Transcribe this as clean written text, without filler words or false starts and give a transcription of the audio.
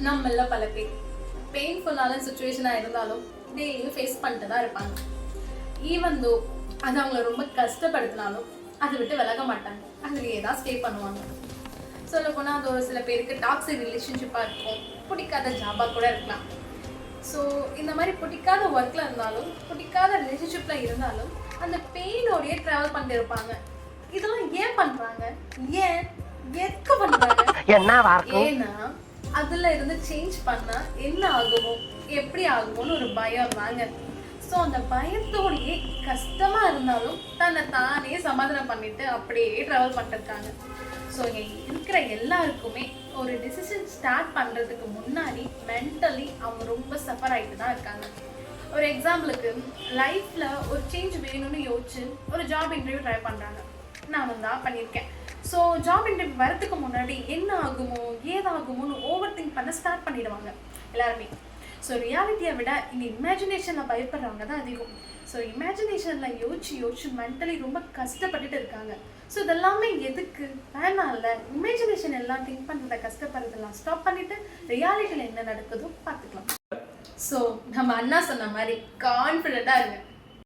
நம்மள பல பேர் பெயின்ஃபுல்லான சுச்சுவேஷனாக இருந்தாலும் டெய்லியும் ஃபேஸ் பண்ணிட்டு தான் இருப்பாங்க. ஈவன் தோ அது அவங்கள ரொம்ப கஷ்டப்படுத்தினாலும் அதை விட்டு விலக மாட்டாங்க, அதுலேயே தான் ஸ்டே பண்ணுவாங்க. சொல்லப்போனால் அது ஒரு சில பேருக்கு டாக்ஸிக் ரிலேஷன்ஷிப்பாக இருக்கும், பிடிக்காத ஜாபாக கூட இருக்கலாம். ஸோ இந்த மாதிரி பிடிக்காத ஒர்க்கில் இருந்தாலும் பிடிக்காத ரிலேஷன்ஷிப்பில் இருந்தாலும் அந்த பெயினோடையே ட்ராவல் பண்ணிட்டு இருப்பாங்க. இதெல்லாம் ஏன் பண்ணுறாங்க, ஏன் எதுக்கு பண்ணுறாங்க? ஏன்னா அதில் இருந்து சேஞ்ச் பண்ணால் என்ன ஆகுமோ எப்படி ஆகுமோன்னு ஒரு பயம் தாங்க. ஸோ அந்த பயத்தோடையே கஷ்டமாக இருந்தாலும் தன்னை தானே சமாதானம் பண்ணிட்டு அப்படியே ட்ராவல் பண்ணிருக்காங்க. ஸோ இருக்கிற எல்லாருக்குமே ஒரு டிசிஷன் ஸ்டார்ட் பண்ணுறதுக்கு முன்னாடி மென்டலி அவங்க ரொம்ப சஃபர் ஆகிட்டு தான் இருக்காங்க. ஒரு எக்ஸாம்பிளுக்கு லைஃப்பில் ஒரு சேஞ்ச் வேணும்னு யோசிச்சு ஒரு ஜாப் இன்டர்வியூ ட்ரை பண்ணுறாங்க. நானும் தான் பண்ணியிருக்கேன். ஸோ ஜாப் இன்டர்வியூ வரதுக்கு முன்னாடி என்ன ஆகுமோ ஏதாகுமோன்னு ஓவர் திங்க் பண்ண ஸ்டார்ட் பண்ணிடுவாங்க எல்லாருமே. ஸோ ரியாலிட்டியை விட இந்த இமேஜினேஷனில் பயப்படுறவங்க தான் அதிகம். ஸோ இமேஜினேஷனில் யோசிச்சு மென்டலி ரொம்ப கஷ்டப்பட்டுட்டு இருக்காங்க. ஸோ இதெல்லாமே எதுக்கு வேணாம் இல்லை, இமேஜினேஷன் எல்லாம் திங்க் பண்ணுறத கஷ்டப்படுறதெல்லாம் ஸ்டாப் பண்ணிவிட்டு ரியாலிட்டியில் என்ன நடக்குதோ பார்த்துக்கலாம். ஸோ நம்ம அண்ணா சொன்ன மாதிரி கான்ஃபிடென்ட்டாக இருங்க.